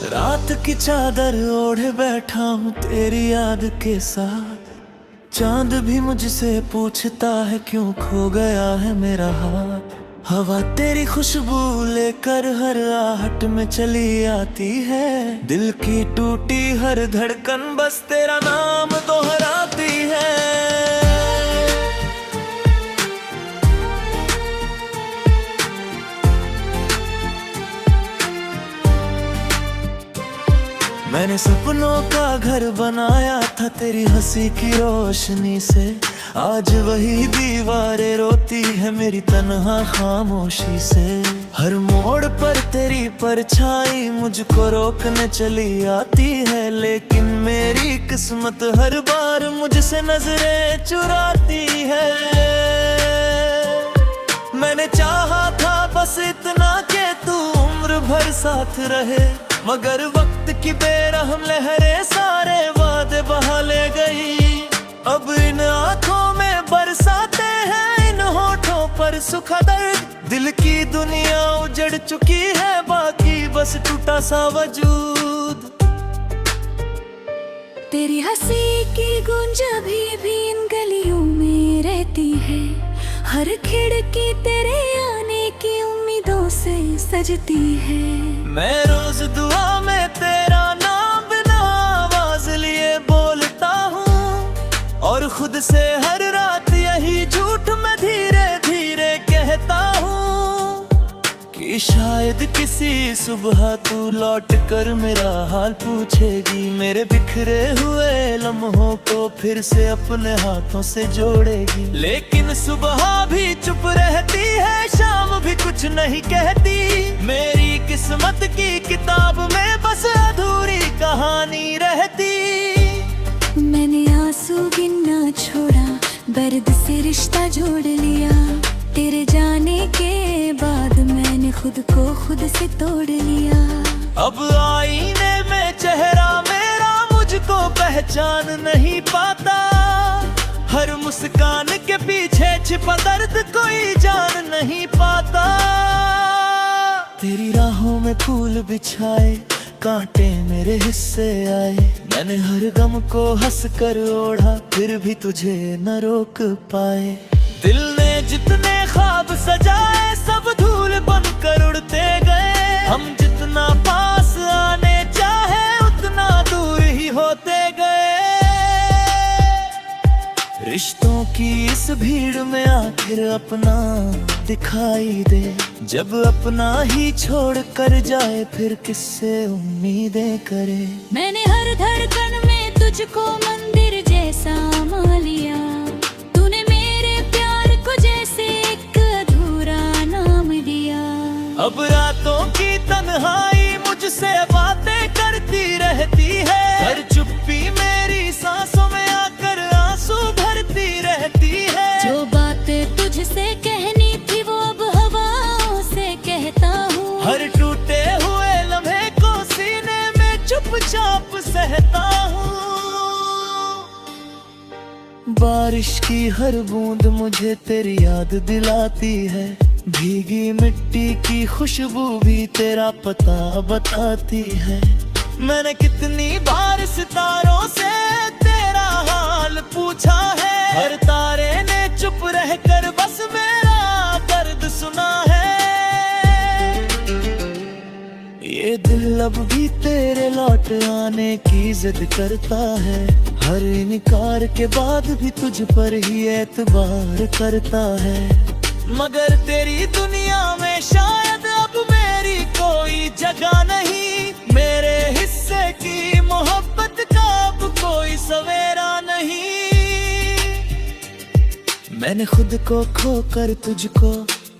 रात की चादर ओढ़े बैठा हूँ तेरी याद के साथ। चांद भी मुझसे पूछता है क्यों खो गया है मेरा हाथ। हवा तेरी खुशबू लेकर हर आहट में चली आती है। दिल की टूटी हर धड़कन बस तेरा नाम दोहराती है। मैंने सपनों का घर बनाया था तेरी हंसी की रोशनी से। आज वही दीवारें रोती है मेरी तन्हा खामोशी से। हर मोड़ पर तेरी परछाई मुझको रोकने चली आती है, लेकिन मेरी किस्मत हर बार मुझसे नजरें चुराती है। मैंने चाहा था बस इतना कि तू उम्र भर साथ रहे, मगर वक्त की बेरहम लहरें सारे वादे बहा ले गई। अब इन आंखों में बरसाते हैं, इन होठों पर सूखा दर्द। दिल की दुनिया उजड़ चुकी है, बाकी बस टूटा सा वजूद। तेरी हंसी की गूंज अभी भी इन गलियों में रहती है। हर खिड़की तेरे आने की उम्मीदों से सजती है। मैं रोज दुआ में तेरा नाम बिना आवाज लिए बोलता हूँ, और खुद से हर रात यही झूठ मैं धीरे धीरे कहता हूँ कि शायद किसी सुबह तू लौट कर मेरा हाल पूछेगी। मेरे बिखरे हुए लम्हों को फिर से अपने हाथों से जोड़ेगी। लेकिन सुबह भी चुप रहती है, शाम भी कुछ नहीं कहती। मेरी किस्मत की किताब में बस अधूरी कहानी रहती। मैंने आंसू गिनना छोड़ा, दर्द से रिश्ता जोड़ लिया। तेरे जाने के बाद मैंने खुद को खुद से तोड़ लिया। अब आईने में चेहरा मेरा मुझको पहचान नहीं पाता। हर मुस्कान के पीछे छिपा दर्द कोई जान नहीं पाता। तेरी राहों में फूल बिछाए, कांटे मेरे हिस्से आए। मैंने हर गम को हंस कर ओढ़ा, फिर भी तुझे न रोक पाए। दिल ने जितने ख्वाब सजाए सब धूल बनकर उड़ते गए। हम जितना पास आने चाहे उतना दूर ही होते गए। रिश्तों की इस भीड़ में आखिर अपना दिखाई दे। जब अपना ही छोड़ कर जाए फिर किससे उम्मीदें करे। मैंने हर धड़कन में तुझको मंदिर जैसा मान लिया। तूने मेरे प्यार को जैसे एक अधूरा नाम दिया। अब रातों की तन्हाई मुझसे बातें करती रहती है। हर चुप्पी मेरी सांसों में आकर आंसू भरती रहती है। जो बातें तुझसे कहनी थी वो अब हवाओं से कहता हूँ। हर टूटे हुए लम्हे को सीने में चुपचाप सहता हूँ। बारिश की हर बूंद मुझे तेरी याद दिलाती है। भीगी मिट्टी की खुशबू भी तेरा पता बताती है। मैंने कितनी बार सितारों से तेरा हाल पूछा है। हर तारे ने चुप रहकर बस मेरा दर्द सुना है। ये दिल अब भी तेरे लौट आने की जिद करता है। हर इनकार के बाद भी तुझ पर ही एतबार करता है। मगर तेरी दुनिया में शायद अब मेरी कोई जगह नहीं। मेरे हिस्से की मोहब्बत का अब कोई सवेरा नहीं। मैंने खुद को खोकर तुझको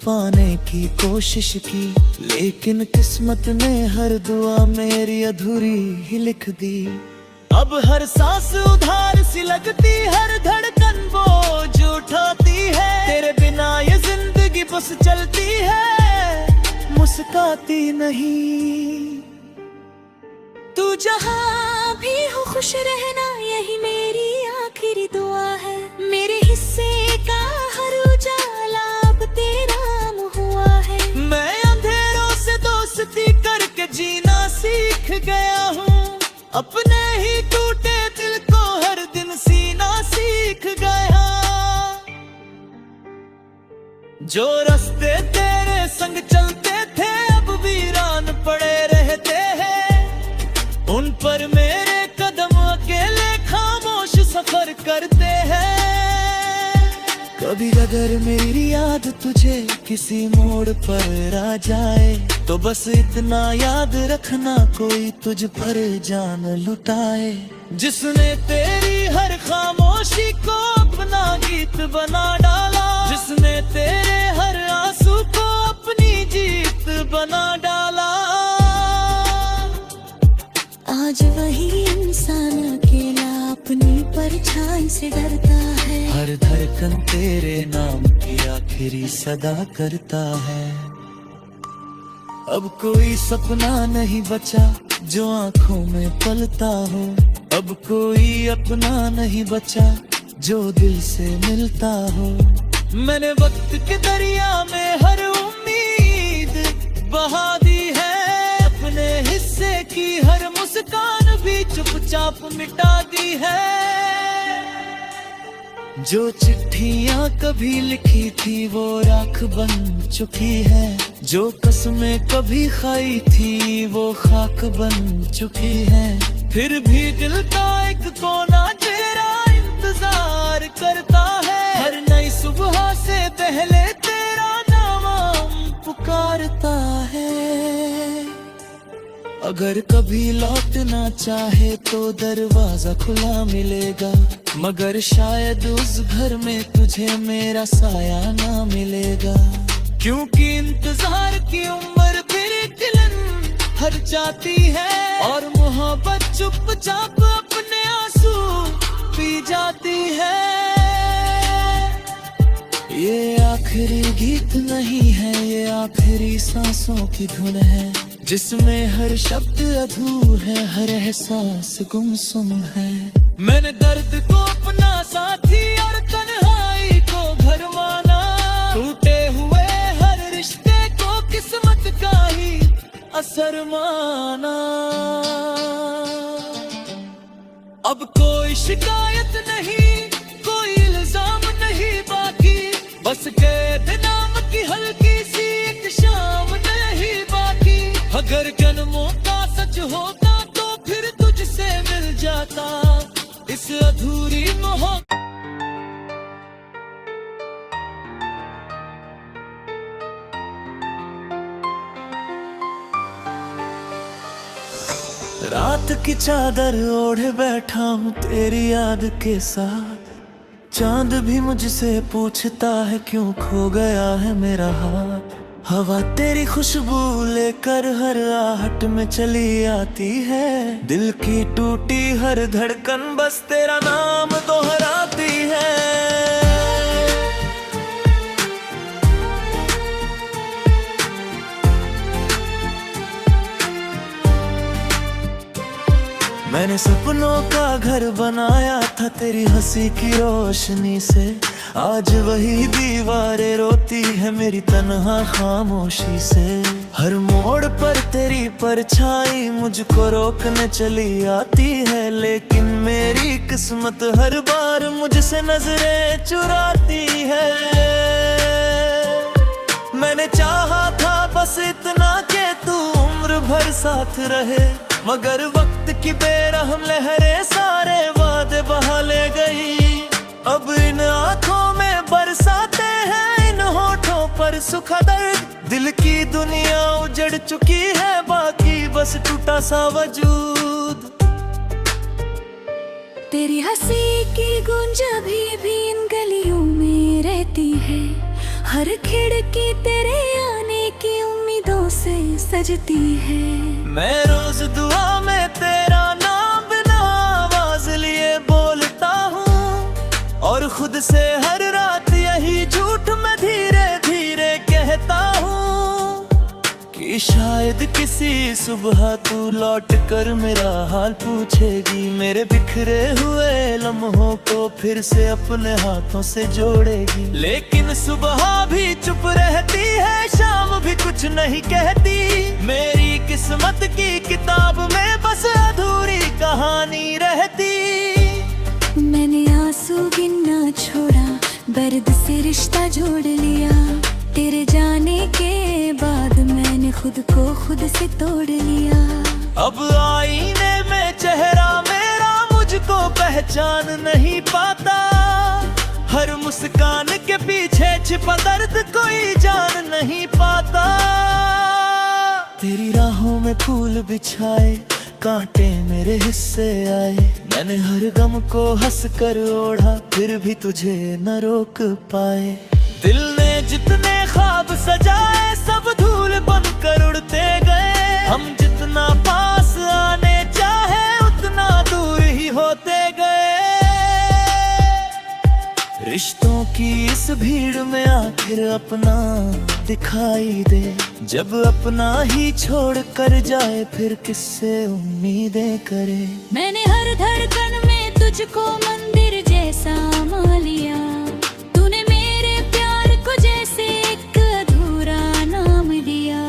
पाने की कोशिश की, लेकिन किस्मत ने हर दुआ मेरी अधूरी ही लिख दी। अब हर सांस उधार सी लगती, हर धड़कन बोझ उठाती है। तेरे बिना ये जिंदगी बस चलती है, मुस्काती नहीं। तू जहाँ भी हो खुश रहना, यही मेरी आखिरी दुआ है। मेरे हिस्से का हर उजाला अब तेरा हुआ है। मैं अंधेरों से दोस्ती करके जीना सीख गया। अपने ही टूटे दिल को हर दिन सीना सीख गया। जो रास्ते तेरे संग चलते थे अब वीरान पड़े रहते हैं, उन पर मेरे कदम अकेले खामोश सफर करते हैं। कभी अगर मेरी याद तुझे किसी मोड़ पर आ जाए, तो बस इतना याद रखना कोई तुझ पर जान लुटाए। जिसने तेरी हर खामोशी को अपना गीत बना डाला, जिसने तेरे हर आंसू को अपनी जीत बना डाला। आज वही इंसान अकेला अपनी परछाई से डरता है। हर धड़कन तेरे नाम की आखिरी सदा करता है। अब कोई सपना नहीं बचा जो आंखों में पलता हो, अब कोई अपना नहीं बचा जो दिल से मिलता हो। मैंने वक्त के दरिया में हर उम्मीद बहा दी है, अपने हिस्से की हर मुस्कान भी चुपचाप मिटा दी है। जो चिट्ठियां कभी लिखी थी वो राख बन चुकी है, जो कसमें कभी खाई थी वो खाक बन चुकी है। फिर भी दिल का एक कोना तेरा इंतजार करता है, हर नई सुबह से पहले तेरा नाम पुकारता है। अगर कभी लौटना चाहे तो दरवाजा खुला मिलेगा, मगर शायद उस घर में तुझे मेरा साया ना मिलेगा। क्योंकि इंतजार की उम्र फिर एक दिन हर जाती है, और मोहब्बत चुपचाप अपने आंसू पी जाती है। ये आखिरी गीत नहीं है, ये आखिरी सांसों की धुन है, जिसमें हर शब्द अधूर है, हर एहसास गुमसुम है। मैंने दर्द को अपना साथी और तन्हाई को घर माना, टूटे हुए हर रिश्ते को किस्मत का ही असर माना। अब कोई शिकायत नहीं, कोई इल्जाम नहीं बाकी, बस कैद नाम की हल्की सी एक शाम नहीं बाकी। अगर जन्मों का सच होता तो फिर तुझसे मिल जाता इस अधूरी मोहब्बत। रात की चादर ओढ़े बैठा हूँ तेरी याद के साथ, चांद भी मुझसे पूछता है क्यों खो गया है मेरा हाथ। हवा तेरी खुशबू लेकर हर आहट में चली आती है, दिल की टूटी हर धड़कन बस तेरा नाम दोहराती है। मैंने सपनों का घर बनाया था तेरी हंसी की रोशनी से, आज वही दीवारें रोती है मेरी तन्हा खामोशी से। हर मोड़ पर तेरी परछाई मुझको रोकने चली आती है, लेकिन मेरी किस्मत हर बार मुझसे नजरें चुराती है। मैंने चाहा था बस इतना कि तू उम्र भर साथ रहे, मगर वक्त की बेरहम लहरें सारे वादे बहा ले गई। अब इन आंखों में बरसाते हैं, इन होठों पर सुखा दर्द, दिल की दुनिया उजड़ चुकी है, बाकी बस टूटा सा वजूद। तेरी हंसी की गूंज अभी भी इन गलियों में रहती है, हर खिड़की तेरे आने की उम्मीदों से सजती है। मैं रोज दुआ में तेरा नाम बिना आवाज लिए बोलता हूँ, और खुद से हर रात यही झूठ मैं धीरे धीरे कहता हूँ कि कि शायद किसी सुबह तू लौट कर मेरा हाल पूछेगी, मेरे बिखरे हुए लम्हों को फिर से अपने हाथों से जोड़ेगी। लेकिन सुबह भी चुप रहती है, शाम भी कुछ नहीं कहती, मेरी किस्मत की किताब में बस अधूरी कहानी रहती। मैंने आंसू गिनना छोड़ा, दर्द से रिश्ता जोड़ लिया, तेरे जाने के बाद मैंने खुद को खुद से तोड़ लिया। अब आईने में चेहरा मेरा मुझको पहचान नहीं पाता, हर मुस्कान के पीछे छिपा दर्द कोई जान नहीं पाता। तेरी राहों में फूल बिछाए, कांटे मेरे हिस्से आए, मैंने हर गम को हंस कर ओढ़ा, फिर भी तुझे न रोक पाए। दिल ने जितने ख्वाब सजाए सब धूल बनकर उड़ते गए, हम जितना पास आने चाहे उतना दूर ही होते गए। रिश्तों की इस भीड़ में आखिर अपना दिखाई दे, जब अपना ही छोड़ कर जाए फिर किससे उम्मीदें करे। मैंने हर धड़कन में तुझको मंदिर जैसा मान लिया, तूने मेरे प्यार को जैसे एक अधूरा नाम दिया।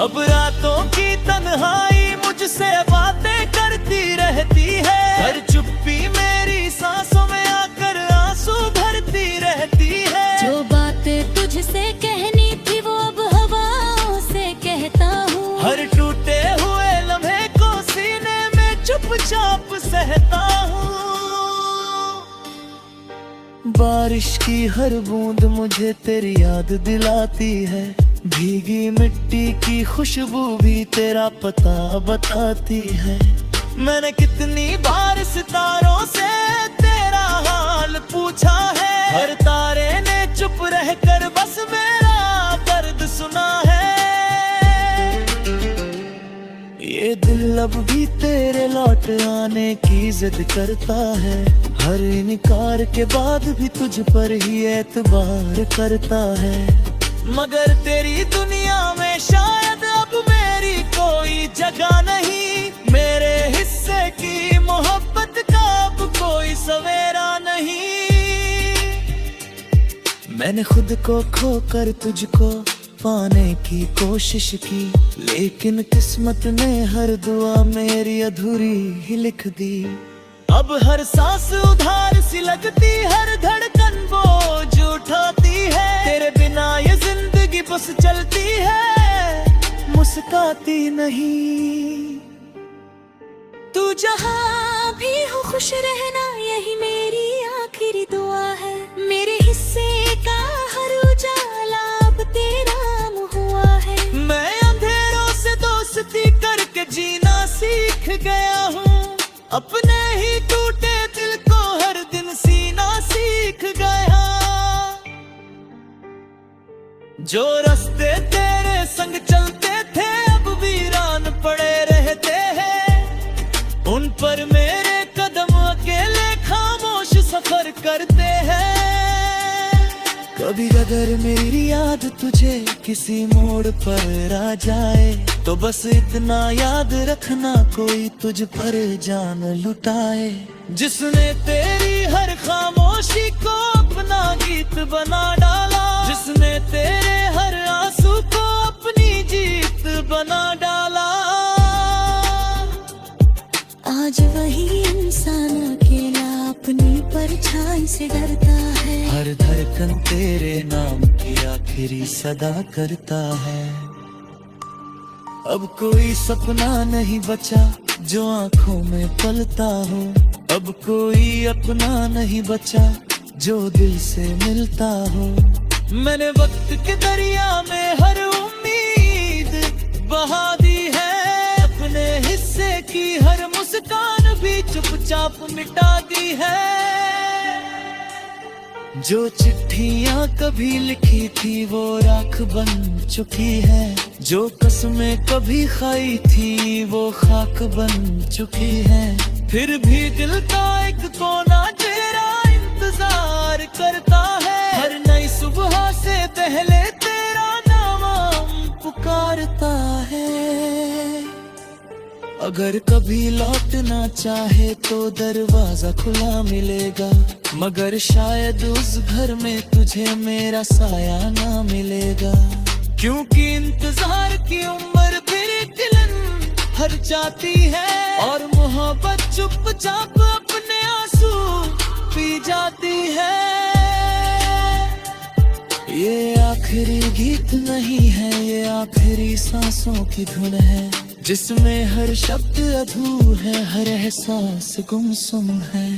अब रातों की तन्हाई मुझसे बातें करती रहती है, हर चुप्पी मेरी सांसों में आकर आंसू भरती रहती है। जो बातें तुझसे कहनी थी वो अब हवाओं से कहता हूँ, हर टूटे हुए लम्हे को सीने में चुपचाप सहता हूँ। बारिश की हर बूंद मुझे तेरी याद दिलाती है, भीगी मिट्टी की खुशबू भी तेरा पता बताती है। मैंने कितनी बार सितारों से तेरा हाल पूछा है, हर तारे ने चुप रहकर बस मेरा दर्द सुना है। ये दिल अब भी तेरे लौट आने की जिद करता है, हर इनकार के बाद भी तुझ पर ही एतबार करता है। मगर तेरी दुनिया में शायद अब मेरी कोई जगह नहीं, मेरे हिस्से की मोहब्बत का अब कोई सवेरा नहीं। मैंने खुद को खोकर तुझको पाने की कोशिश की, लेकिन किस्मत ने हर दुआ मेरी अधूरी ही लिख दी। अब हर सांस उधार सी लगती, हर धड़कन बोझ उठाती है, तेरे बिना ये जिंदगी बस चलती है, मुस्काती नहीं। तू जहाँ भी हो खुश रहना, यही मेरी आखिरी दुआ है। मेरे हिस्से का हर उजाला अब तेरा हुआ है। मैं अंधेरों से दोस्ती करके जीना सीख गया हूँ, अपने ही टूटे दिल को हर दिन सीना सीख गया। जो रास्ते तेरे संग चलते थे अब वीरान पड़े रहते हैं, उन पर मेरे कदम अकेले खामोश सफर करते हैं। कभी अगर मेरी याद तुझे किसी मोड़ पर आ जाए, तो बस इतना याद रखना कोई तुझ पर जान लुटाए, जिसने तेरी हर खामोशी को अपना गीत बना डाला, जिसने तेरे हर आंसू को अपनी जीत बना डाला। आज वही इंसान अकेला अपनी परछाई से डरता है, हर धड़कन तेरे नाम की आखिरी सदा करता है। अब कोई सपना नहीं बचा जो आंखों में पलता हो, अब कोई अपना नहीं बचा जो दिल से मिलता हो। मैंने वक्त के दरिया में हर उम्मीद बहा दी है, अपने हिस्से की हर मुस्कान भी चुपचाप मिटा दी है। जो चिट्ठियां कभी लिखी थी वो राख बन चुकी है, जो कसमें कभी खाई थी वो खाक बन चुकी है। फिर भी दिल का एक कोना तेरा इंतजार करता है, हर नई सुबह से पहले तेरा नाम पुकारता है। अगर कभी लौटना चाहे तो दरवाजा खुला मिलेगा, मगर शायद उस घर में तुझे मेरा साया ना मिलेगा। क्योंकि इंतजार की उम्र फिर दिलन हर जाती है, और मोहब्बत चुपचाप अपने आंसू पी जाती है। ये आखिरी गीत नहीं है, ये आखिरी सांसों की धुन है, जिसमें हर शब्द अधूर है, हर एहसास गुमसुम है।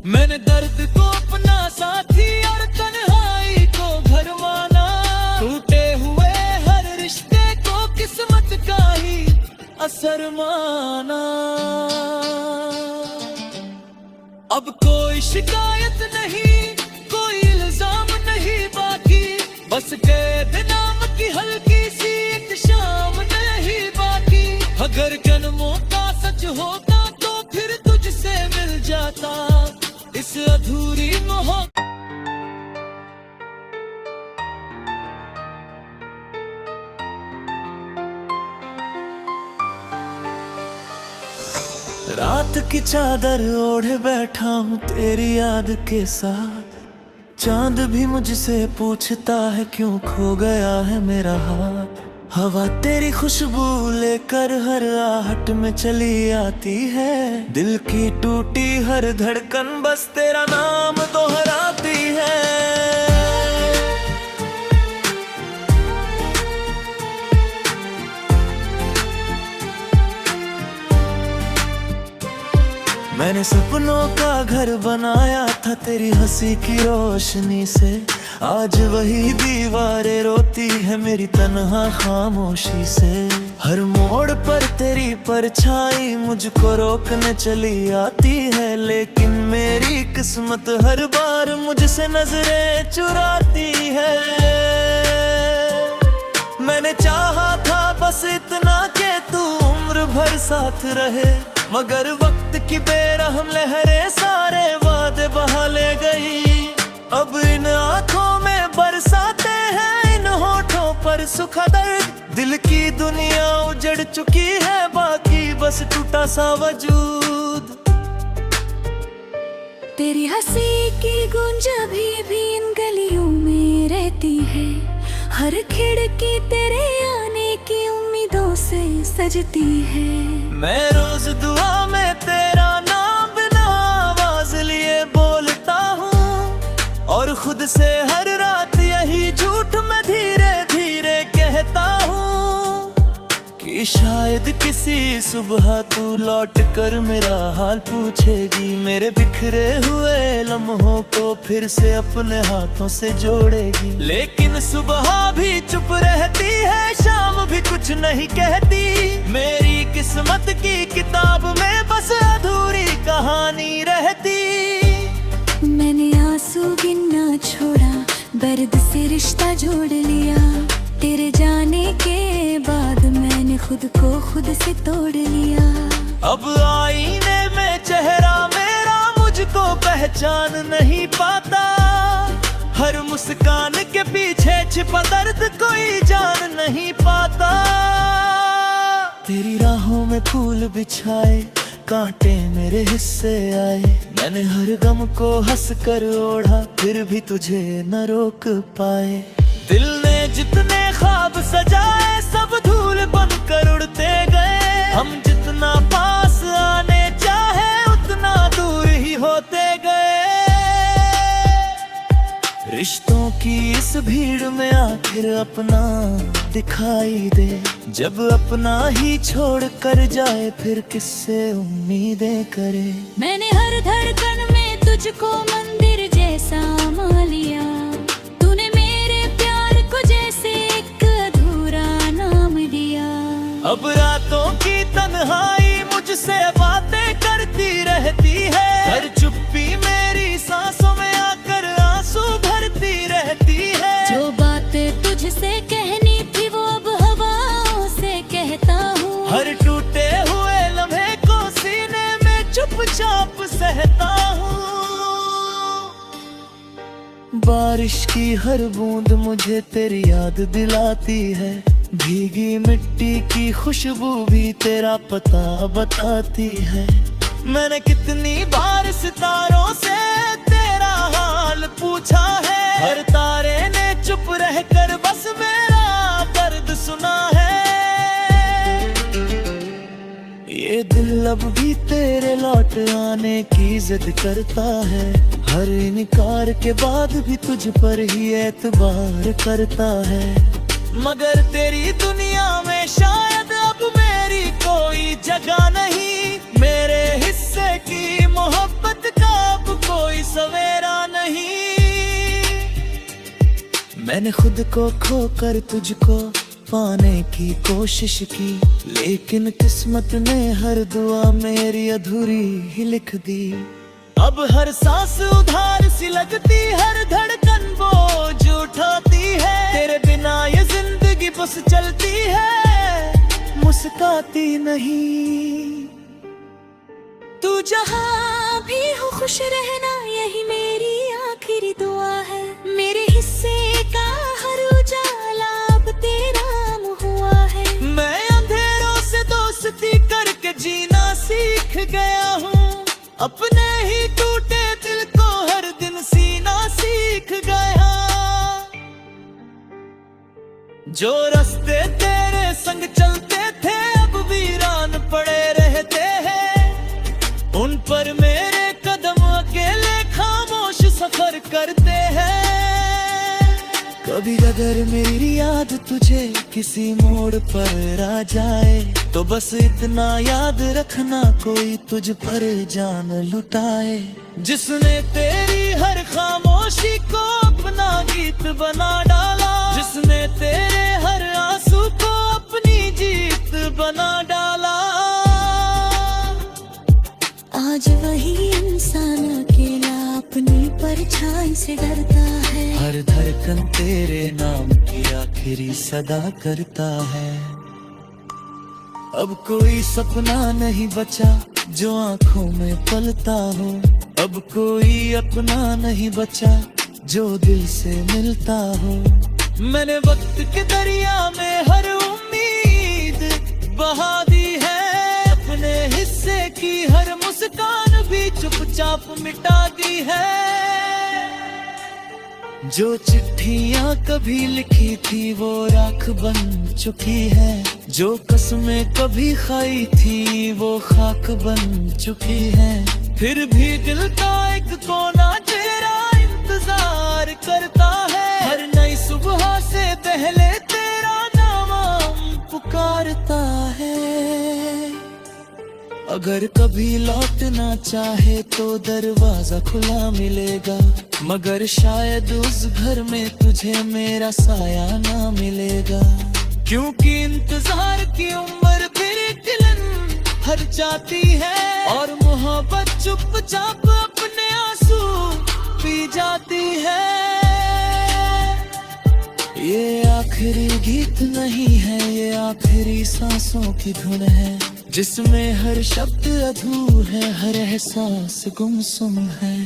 मैंने दर्द को अपना साथी और तन्हाई को घर माना, टूटे हुए हर रिश्ते को किस्मत का ही असर माना। अब कोई शिकायत नहीं, कोई इल्जाम नहीं बाकी, बस कैद नाम की हल्की सी एक शाम नहीं बाकी। अगर जन्मों का सच होता तो फिर तुझसे मिल जाता इस अधूरी मोहब्बत। रात की चादर ओढ़े बैठा हूँ तेरी याद के साथ, चांद भी मुझसे पूछता है क्यों खो गया है मेरा हाथ। हवा तेरी खुशबू लेकर हर आहट में चली आती है, दिल की टूटी हर धड़कन बस तेरा नाम दोहराती है। मैंने सपनों का घर बनाया था तेरी हंसी की रोशनी से, आज वही दीवारें रोती है मेरी तन्हा खामोशी से। हर मोड़ पर तेरी परछाई मुझको रोकने चली आती है, लेकिन मेरी किस्मत हर बार मुझसे नजरें चुराती है। मैंने चाहा था बस इतना कि तू उम्र भर साथ रहे, मगर वक्त की बेरहम लहरें सारे वादे बहा ले गई। अब इन आंखों में बरसाते हैं, इन होठों पर सुखा दर्द, दिल की दुनिया उजड़ चुकी है, बाकी बस टूटा सा वजूद। तेरी हंसी की गूंज अभी भी इन गलियों में रहती है, हर खिड़की तेरे आने की उम्मीदों से सजती है। मैं रोज दुआ में तेरा नाम बिना आवाज लिए बोलता हूँ, और खुद से हर रात यही झूठ मैं धीरे धीरे कहता हूँ कि शायद किसी सुबह तू लौट कर मेरा हाल पूछेगी, मेरे बिखरे हुए लम्हों को फिर से अपने हाथों से जोड़ेगी। लेकिन सुबह भी चुप रहती है, शाम भी कुछ नहीं कहती, मेरी किस्मत की किताब में बस अधूरी कहानी रहती। मैंने आंसू गिनना छोड़ा, दर्द से रिश्ता जोड़ लिया, तेरे जाने के बाद मैंने खुद को खुद से तोड़ लिया। अब आईने में चेहरा मेरा मुझको पहचान नहीं पाता, हर मुस्कान के पीछे छिपा दर्द कोई जान नहीं पाता। तेरी राहों में फूल बिछाए, कांटे मेरे हिस्से आए, मैंने हर गम को हंस कर ओढ़ा, फिर भी तुझे न रोक पाए। दिल ने जितने ख्वाब सजाए सब धूल बनकर उड़ते गए, हम जितना पास आने चाहे उतना दूर ही होते गए। रिश्तों की इस भीड़ में आखिर अपना दिखाई दे, जब अपना ही छोड़ कर जाए फिर किससे उम्मीदें करे। मैंने हर धड़कन में तुझको मंदिर जैसा मान लिया, तूने मेरे प्यार को जैसे एक अधूरा नाम दिया। अब रातों की तन्हाई मुझसे बातें करती रहती है, हर चुप्पी मेरी सांसों में आकर आंसू भरती रहती है। जो बातें तुझसे कहनी थी वो अब हवाओं से कहता हूँ, हर टूटे हुए लम्हे को सीने में चुपचाप सहता हूँ। बारिश की हर बूंद मुझे तेरी याद दिलाती है, भीगी मिट्टी की खुशबू भी तेरा पता बताती है। मैंने कितनी बार सितारों से तेरा हाल पूछा है, हर तारे ने चुप रहकर बस मेरा दर्द सुना है। ये दिल अब भी तेरे लौट आने की जिद करता है, हर इनकार के बाद भी तुझ पर ही एतबार करता है। मगर तेरी दुनिया में शायद अब मेरी कोई जगह नहीं, मेरे हिस्से की मोहब्बत का अब कोई सवेरा नहीं। मैंने खुद को खोकर तुझको पाने की कोशिश की, लेकिन किस्मत ने हर दुआ मेरी अधूरी ही लिख दी। अब हर सांस उधार सी लगती, हर धड़कन बोझ उठाती है। तेरे बिना ये जिंदगी बस चलती है, मुस्काती नहीं। तू जहाँ भी हो खुश रहना, यही मेरी आखिरी दुआ है। मेरे हिस्से का हर उजाला अब तेरा हुआ है। मैं अंधेरों से दोस्ती करके जीना सीख गया हूँ, अपने ही टूटे दिल को हर दिन सीना सीख गया। जो रास्ते तेरे संग चलते थे अब वीरान पड़े रहते हैं, उन पर मेरे कदम अकेले खामोश सफर करते हैं। कभी अगर मेरी याद तुझे किसी मोड़ पर आ जाए, तो बस इतना याद रखना, कोई तुझ पर जान लुटाए। जिसने तेरी हर खामोशी को अपना गीत बना डाला, जिसने तेरे हर आंसू को अपनी जीत बना डाला। आज वही इंसान अकेला अपनी परछाई से डरता है, हर धड़कन तेरे नाम की आखिरी सदा करता है। अब कोई सपना नहीं बचा जो आंखों में पलता हो, अब कोई अपना नहीं बचा जो दिल से मिलता हो। मैंने वक्त के दरिया में हर उम्मीद बहा दी है, अपने हिस्से की हर मुस्कान भी चुपचाप मिटा दी है। जो चिट्ठियां कभी लिखी थी वो राख बन चुकी है, जो कसमें कभी खाई थी वो खाक बन चुकी है। फिर भी दिल का एक कोना तेरा इंतजार करता है, हर नई सुबह से पहले तेरा नाम पुकारता है। अगर कभी लौटना चाहे तो दरवाजा खुला मिलेगा, मगर शायद उस घर में तुझे मेरा साया ना मिलेगा। क्योंकि इंतजार की उम्र फिर एक दिन हर जाती है, और मोहब्बत चुपचाप अपने आंसू पी जाती है। ये आखिरी गीत नहीं है, ये आखिरी सांसों की धुन है, जिसमें हर शब्द अधूर है, हर एहसास गुमसुम है।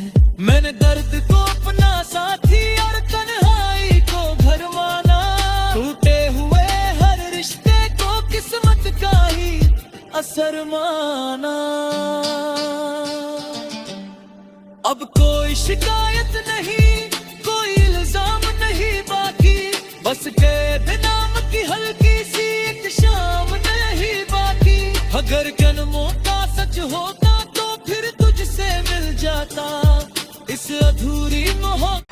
मैंने दर्द को अपना साथी और तन्हाई को घर माना, टूटे हुए हर रिश्ते को किस्मत का ही असर माना। अब कोई शिकायत नहीं, कोई इल्जाम नहीं बाकी, बस कैद नाम की हल्की सी एक शाम नहीं बाकी। अगर जन्मों का सच होता तो फिर तुझसे मिल जाता इस अधूरी मोहब्बत।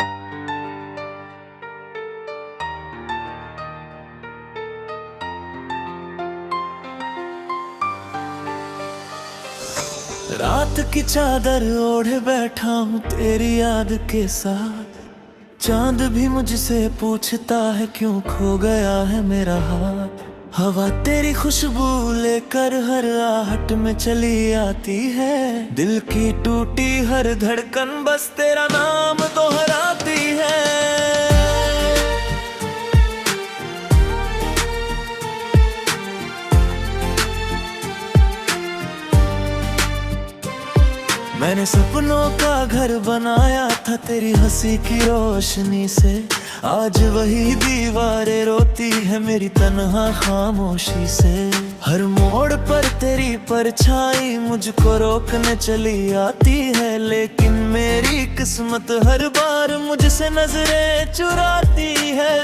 रात की चादर ओढ़े बैठा हूँ तेरी याद के साथ, चांद भी मुझसे पूछता है क्यों खो गया है मेरा हाथ। हवा तेरी खुशबू लेकर हर आहट में चली आती है, दिल की टूटी हर धड़कन बस तेरा नाम दोहराती है। मैंने सपनों सपनों का घर बनाया था तेरी हंसी की रोशनी से। आज वही दीवारें रोती है मेरी तन्हा खामोशी से। हर मोड़ पर तेरी परछाई मुझको रोकने चली आती है, लेकिन मेरी किस्मत हर बार मुझसे नजरें चुराती है।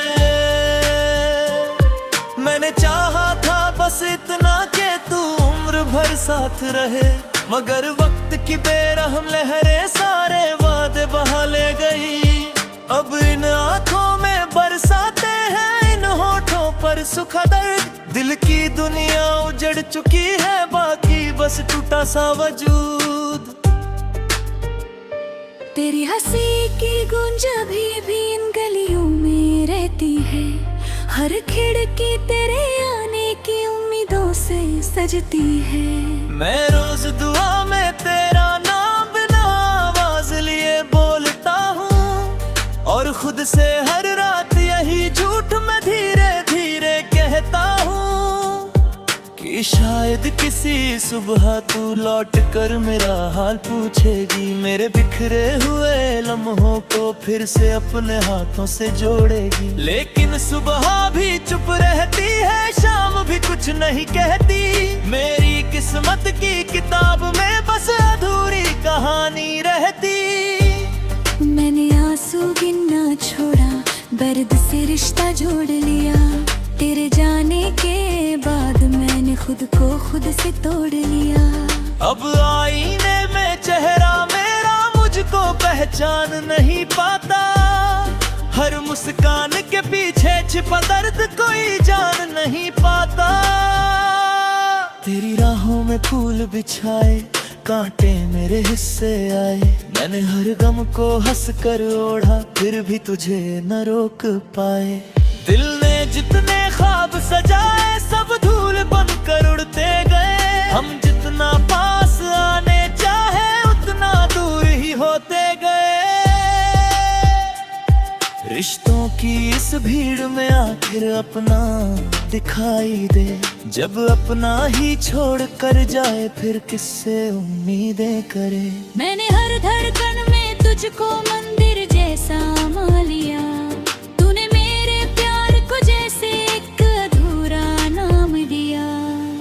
मैंने चाहा था बस इतना कि तू उम्र भर साथ रहे, मगर वक्त की बेरहम लहरें सारे वादे बहा ले गई। अब इन आंखों में बरसाते हैं, इन होठों पर सूखा दर्द। दिल की दुनिया उजड़ चुकी है, बाकी बस टूटा सा वजूद। तेरी हंसी की गूंज अभी भी इन गलियों में रहती है। हर खिड़की तेरे आने की उम्मीदों से सजती है। मैं रोज दुआ में तेरा नाम बिना आवाज लिए बोलता हूँ, और खुद से हर रात यही झूठ मैं धीरे धीरे कहता हूँ कि शायद किसी सुबह तू लौट कर मेरा हाल पूछेगी। मेरे बिखरे हुए लम्हों को फिर से अपने हाथों से जोड़ेगी। लेकिन सुबह भी चुप रहती है, शाम भी कुछ नहीं कहती। मेरी किस्मत की किताब में बस अधूरी कहानी रहती। मैंने आंसू गिनना छोड़ा, दर्द से रिश्ता जोड़ लिया। तेरे जाने के बाद मैंने खुद को खुद से तोड़ लिया। अब आईने में चेहरा मेरा मुझको पहचान नहीं पाता। हर मुस्कान के पीछे छिपा दर्द कोई जान नहीं पाता। तेरी राहों में फूल बिछाए, कांटे मेरे हिस्से आए। मैंने हर गम को हंस कर ओढ़ा, फिर भी तुझे न रोक पाए। दिल ने जितने ख्वाब सजाए सब धूल बनकर उड़ते गए। हम जितना पास आने चाहे उतना दूर ही होते गए। रिश्तों की इस भीड़ में आखिर अपना दिखाई दे। जब अपना ही छोड़ कर जाए फिर किससे उम्मीदें करे। मैंने हर धड़कन में तुझको मंदिर जैसा मान लिया। तूने मेरे प्यार को जैसे एक अधूरा नाम दिया।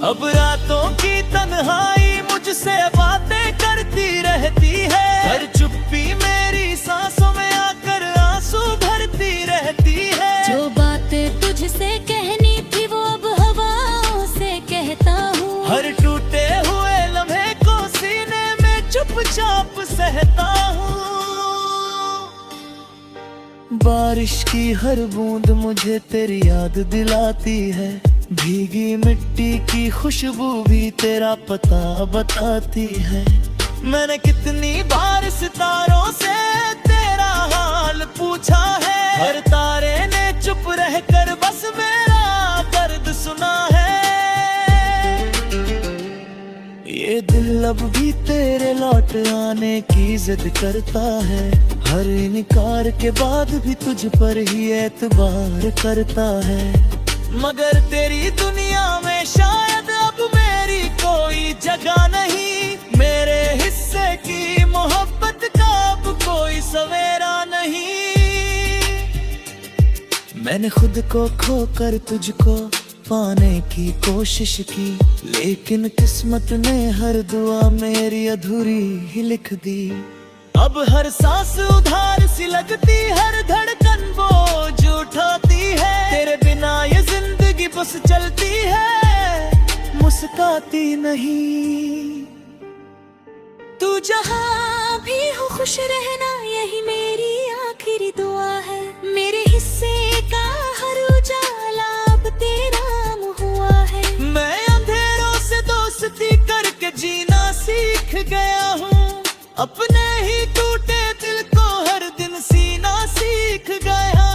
अब रातों की तन्हाई मुझसे बातें करती रहती है। हर चुप्पी मेरी सांसों में आकर आंसू भरती रहती है। जो बातें तुझसे कहनी थी वो अब हवाओं से कहता हूँ। हर टूटे हुए लम्हे को सीने में चुपचाप सहता हूँ। बारिश की हर बूंद मुझे तेरी याद दिलाती है। भीगी मिट्टी की खुशबू भी तेरा पता बताती है। मैंने कितनी बार सितारों से तेरा हाल पूछा है। हर तारे ने चुप रहकर बस मेरा दर्द सुना है। ये दिल अब भी तेरे लौट आने की जिद करता है। हर इनकार के बाद भी तुझ पर ही एतबार करता है। मगर तेरी दुनिया में शायद अब मेरी कोई जगह नहीं। मेरे हिस्से की मोहब्बत का अब कोई सवेरा नहीं। मैंने खुद को खोकर तुझको पाने की कोशिश की, लेकिन किस्मत ने हर दुआ मेरी अधूरी ही लिख दी। अब हर सांस उधार सी लगती, हर धड़कन बोझ उठाती है। तेरे बिना ये जिंदगी बस चलती है, मुस्काती नहीं। तू जहाँ भी हो खुश रहना, यही मेरी आखिरी दुआ है। मेरे हिस्से का हर उजाला अब तेरा हुआ है। मैं अंधेरों से दोस्ती करके जीना सीख गया हूँ। अपने ही टूटे दिल को हर दिन सीना सीख गया।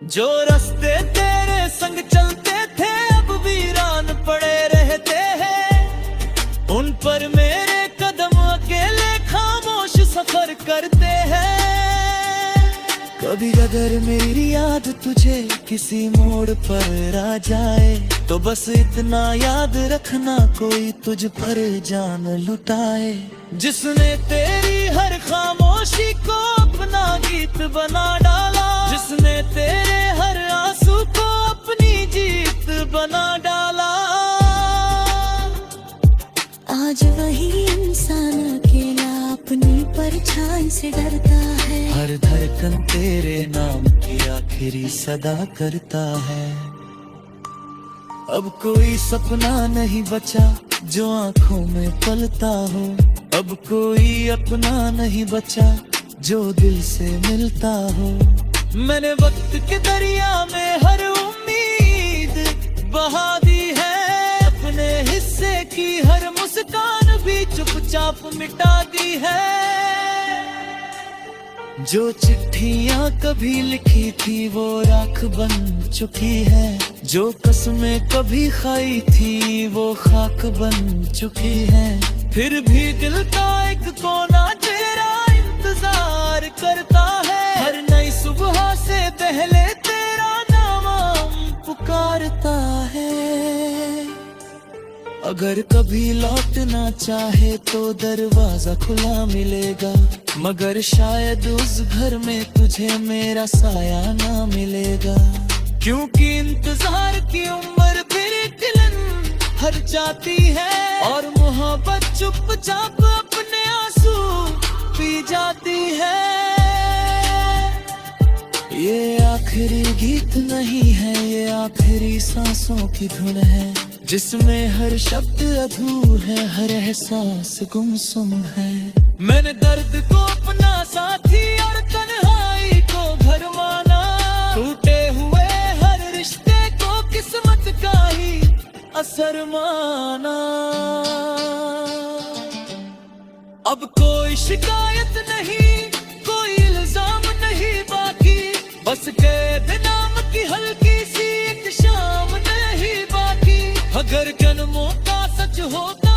जो रास्ते तेरे संग चलते थे अब वीरान पड़े रहते हैं। उन पर मेरे कदम अकेले खामोश सफर करते हैं। कभी अगर मेरी याद तुझे किसी मोड़ पर आ जाए, तो बस इतना याद रखना, कोई तुझ पर जान लुटाए। जिसने तेरी हर खामोशी को अपना गीत बना डाला, जिसने तेरे हर आंसू को अपनी जीत बना डाला। आज वही इंसान अकेला अपनी परछाई से डरता है। हर धड़कन तेरे नाम की आखिरी सदा करता है। अब कोई सपना नहीं बचा जो आंखों में पलता हो, अब कोई अपना नहीं बचा जो दिल से मिलता हो। मैंने वक्त के दरिया में हर उम्मीद बहा दी है, अपने हिस्से की हर मुस्कान भी चुपचाप मिटा दी है। जो चिट्ठियां कभी लिखी थी वो राख बन चुकी है, जो कसमें कभी खाई थी वो खाक बन चुकी है। फिर भी दिल का एक कोना तेरा इंतजार करता है, हर नई सुबह से पहले तेरा नाम पुकारता है। अगर कभी लौटना चाहे तो दरवाजा खुला मिलेगा, मगर शायद उस घर में तुझे मेरा साया ना मिलेगा। क्योंकि इंतजार की उम्र फिर एक दिन हर जाती है, और मोहब्बत चुपचाप अपने आंसू पी जाती है। ये आखिरी गीत नहीं है, ये आखिरी सांसों की धुन है, जिसमें हर शब्द अधूर है, हर एहसास गुमसुम है। मैंने दर्द को अपना साथी और तन्हाई को घर माना, टूटे हुए हर रिश्ते को किस्मत का ही असर माना। अब कोई शिकायत नहीं, कोई इल्जाम नहीं बाकी, बस कैद नाम की हल्की सी एक शाम नहीं बाकी। अगर जन्मों का सच होता